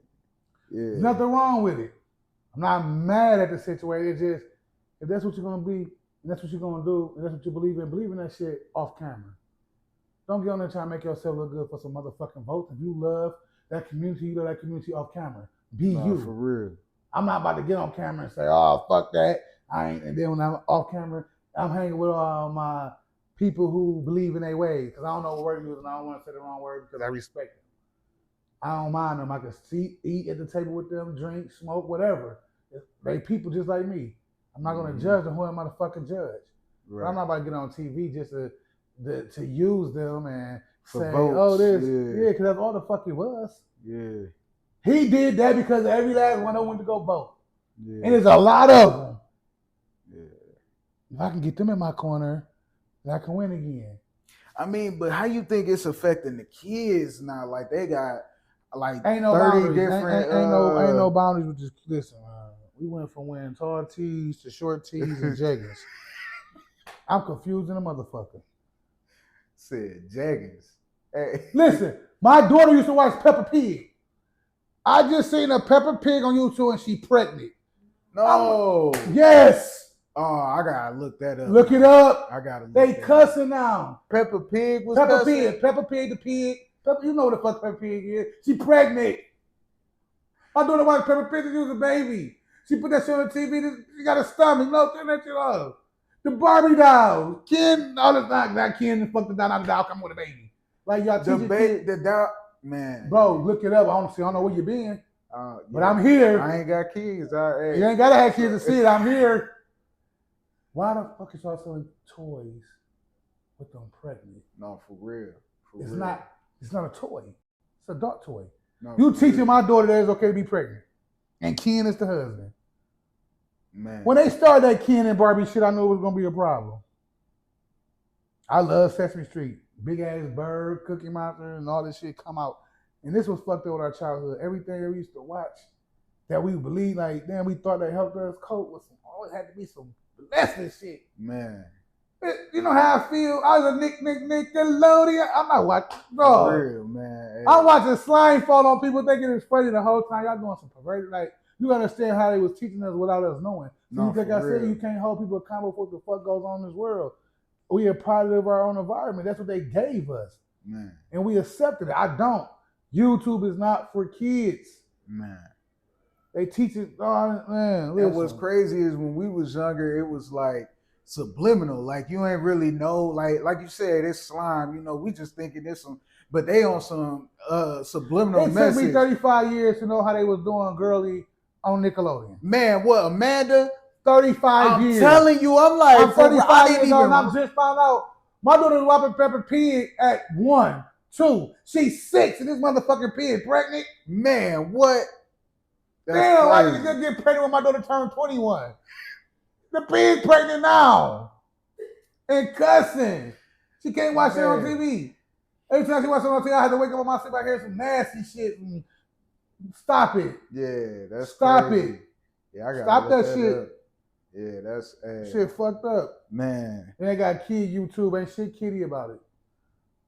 Yeah. There's nothing wrong with it. I'm not mad at the situation. It's just, if that's what you're going to be, and that's what you're going to do, and that's what you believe in that shit off camera. Don't get on there trying to make yourself look good for some motherfucking votes. If you love that community, you love that community off camera. Be you. For real. I'm not about to get on camera and say, oh, fuck that. I ain't. And then when I'm off camera, I'm hanging with all my people who believe in their ways. Because I don't know what word to use, and I don't want to say the wrong word because I respect them. I don't mind them. I can eat at the table with them, drink, smoke, whatever. They people just like me. I'm not going to judge them. Who am I to fucking judge? Right. I'm not about to get on TV just to use them and for say, votes. Oh, this. Yeah, because that's all the fuck it was. Yeah. He did that because every last one of them went to go vote. Yeah. And there's a lot of them. Yeah. If I can get them in my corner, then I can win again. I mean, but how you think it's affecting the kids now? Like they got like ain't no 30 boundaries. different. Ain't no boundaries with just listen. We went from wearing tall tees to short tees and jeggings. I'm confused in a motherfucker. Said jeggings. Hey. Listen, my daughter used to watch Peppa Pig. I just seen a Peppa Pig on YouTube and she pregnant. No. Yes. Oh, I gotta look that up. Look it up. I gotta look They cussing now. Peppa Pig was Peppa cussing? Pig. Peppa Pig the pig. You know what the fuck Peppa Pig is. She pregnant. My daughter watched Peppa Pig since she was a baby. She put that shit on the TV. She got a stomach. No, turn that shit off. The Barbie doll. Ken, all the time, that Ken fucked the doll, come with a baby. Like y'all teaching kids. The doll, man. Bro, look it up. I don't know where you been. But Yeah. I'm here. I ain't got kids. You ain't gotta have kids to see it. I'm here. Why the fuck is y'all selling toys with them pregnant? No, for real. It's not a toy. It's an adult toy. No, You teaching my daughter that it's okay to be pregnant. And Ken is the husband. Man. When they started that Ken and Barbie shit, I knew it was gonna be a problem. I love Sesame Street. Big ass bird, Cookie Monster, and all this shit come out. And this was fucked up with our childhood. Everything that we used to watch that we believed, like, damn, we thought that helped us cope with some, always had to be some blessing shit. Man. You know how I feel? I was a Nickelodeon. I'm not watching, bro. For real, man. Hey. I'm watching slime fall on people thinking it's funny the whole time. Y'all doing some perverted, like, you understand how they was teaching us without us knowing. So No, you think I said you can't hold people accountable for what the fuck goes on in this world. We are part of our own environment. That's what they gave us. Man. And we accepted it. I don't. YouTube is not for kids. Man. They teach it. Oh, man, listen. And what's crazy is when we was younger, it was like subliminal. Like you ain't really know. Like you said, it's slime. You know, we just thinking this some, but they on some subliminal message. It took me 35 years to know how they was doing girly on Nickelodeon. Man, what, Amanda? 35 years. I'm telling you, I'm like, I'm 35 years old and I just found out my daughter's whopping Peppa Pig at 1, 2. She's 6 and this motherfucking pig pregnant. Man, what? That's damn, why did crazy. you just get pregnant when my daughter turned 21? The pig pregnant now. And cussing. She can't watch it on TV. Every time she watches it on TV, I had to wake up on my sleep. I hear some nasty shit. And stop it. Yeah, that's Stop crazy. it. Yeah, I gotta Stop look that shit. up. Yeah, that's shit fucked up. Man. And they got kid YouTube, ain't shit kiddie about it.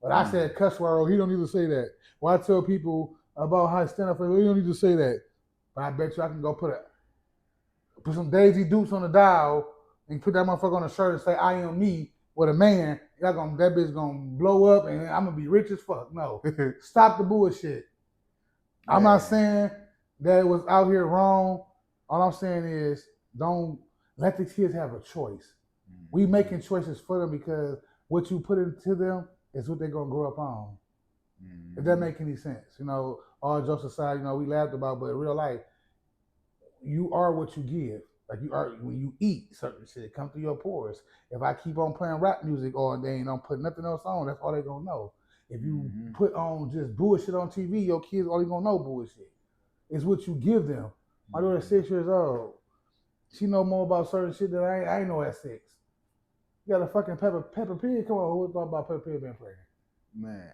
But I said cuss word, he don't need to say that. Well, I tell people about how to stand up for it, you don't need to say that. But I bet you I can go put some Daisy Dukes on the dial and put that motherfucker on a shirt and say I am me with a man. That bitch gonna blow up and I'm gonna be rich as fuck. No. Stop the bullshit. I'm not saying that it was out here wrong. All I'm saying is don't let the kids have a choice. We making choices for them because what you put into them is what they're gonna grow up on. If that make any sense. You know, all jokes aside, you know, we laughed about, but in real life, you are what you give. Like you are when you eat certain shit, it comes through your pores. If I keep on playing rap music all day and don't put nothing else on, that's all they gonna know. If you put on just bullshit on TV, your kids only gonna know bullshit. It's what you give them. My daughter's 6 years old. She know more about certain shit than I ain't know at 6. You got a fucking Peppa Pig. Come on, who thought about Peppa Pig being pregnant? Man,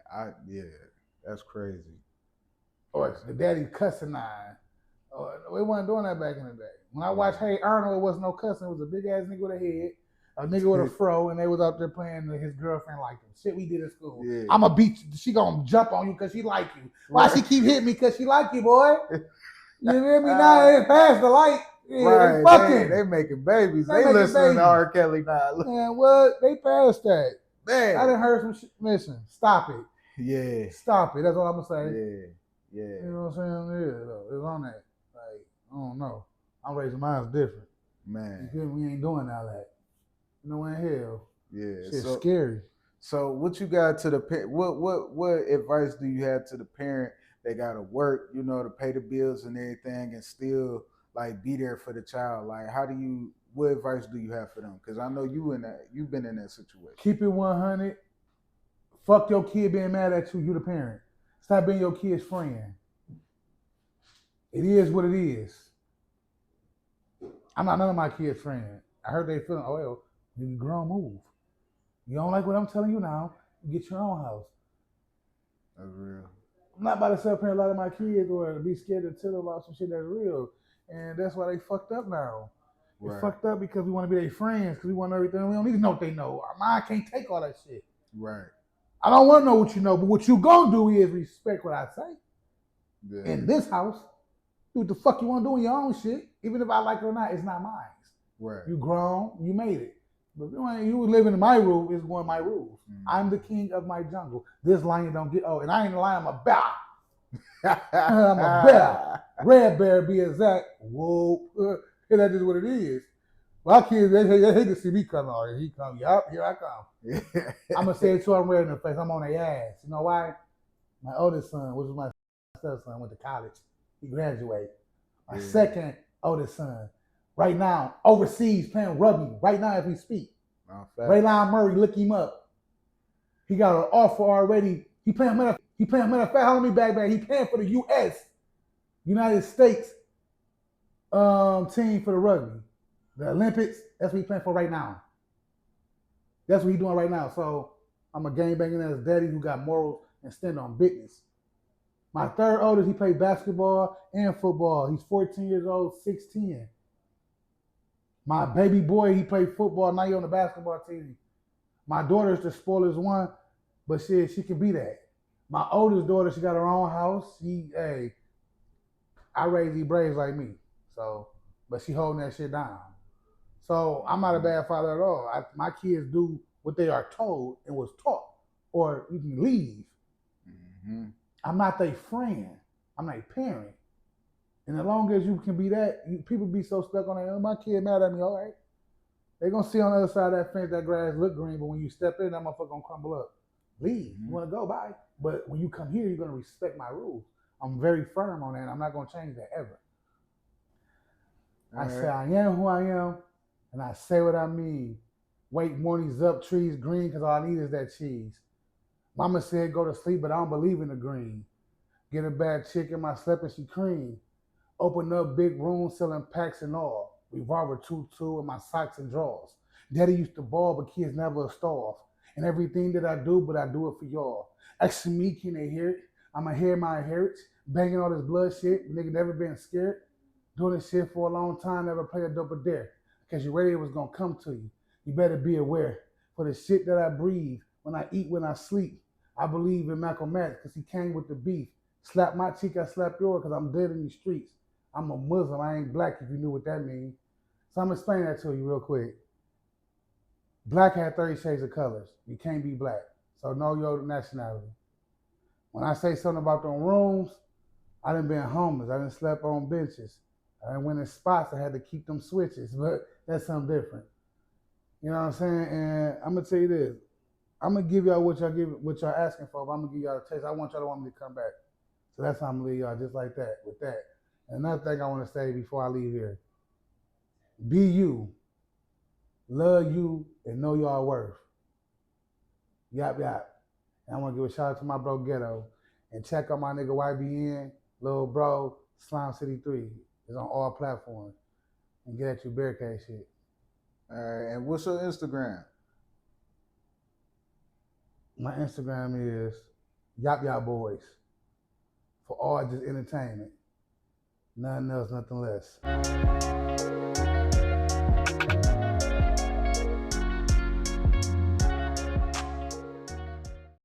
that's crazy. Or the daddy cussing nine. We wasn't doing that back in the day. When I watched Hey Arnold, it wasn't no cussing. It was a big ass nigga with a head, a nigga with a fro, and they was out there playing his girlfriend liked him. Shit we did at school. Yeah. I'ma beat you. She gonna jump on you because she like you. Why she keep hitting me? Because she like you, boy. You hear me? Now it's past the light. Yeah, right, they making babies. They listening to R. Kelly now. Man, what? They passed that. Man. I done heard some shit. Listen, stop it. Yeah. Stop it. That's all I'm gonna say. Yeah. You know what I'm saying? Yeah, it's on that. Like, I don't know. I'm raising mine different. Man. You feel me? We ain't doing all that. No in hell. Yeah. Shit's scary. So what you got to the parent? What advice do you have to the parent that got to work, you know, to pay the bills and everything, and still like be there for the child? Like, what advice do you have for them? Because I know you've been in that situation. Keep it 100. Fuck your kid being mad at you. You the parent. Stop being your kid's friend. It is what it is. I'm not none of my kids' friend. I heard they feeling, oh, well, you grown, move. You don't like what I'm telling you now, you get your own house. That's real. I'm not about to sit up here a lot of my kids or be scared to tell them about some shit that's real. And that's why they fucked up now. They fucked up because we want to be their friends, because we want everything. We don't need to know what they know. Our mind can't take all that shit. Right. I don't want to know what you know, but what you gonna do is respect what I say. Yeah. In this house, do what the fuck you want to do in your own shit. Even if I like it or not, it's not mine. Right. You grown, you made it. But you living in my rule, it's going my rules. I'm the king of my jungle. This lion don't get and I ain't lying, I'm a bear. I'm a bear. Red bear be exact. Whoa. That's just what it is. My kids, they hate to see me come on. Here he come. Yup, here I come. I'm gonna say it to them right in the face. I'm on their ass. You know why? My oldest son, which was my stepson, went to college. He graduated. My second oldest son, right now, overseas playing rugby. Right now, as we speak. Raylon Murray, look him up. He got an offer already. He playing matter of fact, hold me back. He playing for the U.S. United States team for the rugby. The Olympics, that's what he's playing for right now. That's what he's doing right now. So I'm a gangbanging ass daddy who got morals and stand on business. My third oldest, he played basketball and football. He's 14 years old, 6'10". My baby boy, he played football, now he on the basketball team. My daughter's the spoilers one, but she can be that. My oldest daughter, she got her own house. I raised these braves like me. So, but she holding that shit down. So I'm not a bad father at all. My kids do what they are told and was taught, or you can leave. Mm-hmm. I'm not their friend. I'm their parent. And as long as you can be that, people be so stuck on that. Oh, my kid mad at me, all right. They're going to see on the other side of that fence that grass look green, but when you step in, that motherfucker going to crumble up. Leave. Mm-hmm. You want to go, bye. But when you come here, you're going to respect my rules. I'm very firm on that, and I'm not going to change that ever. I say I am who I am, and I say what I mean. Wake mornings up, trees green, because all I need is that cheese. Mama said go to sleep, but I don't believe in the green. Get a bad chick in my slip and she cream. Open up big rooms selling packs and all. Revolver 2-2 in my socks and drawers. Daddy used to ball, but kids never starve. And everything that I do, but I do it for y'all. Asking me, can they hear it? I'ma hear my heritage. Banging all this blood shit. Nigga never been scared. Doing this shit for a long time, never play a dope or dare. Because your radio was gonna come to you. You better be aware. For the shit that I breathe, when I eat, when I sleep. I believe in Malcolm X because he came with the beef. Slap my cheek, I slap yours because I'm dead in these streets. I'm a Muslim, I ain't black if you knew what that means. So I'm gonna explain that to you real quick. Black had 30 shades of colors. You can't be black. So know your nationality. When I say something about them rooms, I done been homeless. I done slept on benches. I done went in spots, I had to keep them switches, but that's something different. You know what I'm saying? And I'm gonna tell you this. I'm gonna give y'all what y'all asking for, but I'm gonna give y'all a taste. I want y'all to want me to come back. So that's how I'm gonna leave y'all, just like that, with that. And another thing I want to say before I leave here. Be you. Love you and know y'all worth. Yap yap. And I want to give a shout out to my bro Ghetto. And check out my nigga YBN, Lil Bro, Slime City 3. It's on all platforms. And get at your barricade shit. All right, and what's your Instagram? My Instagram is Yap Yap Boys. For all just entertainment. Nothing else, nothing less.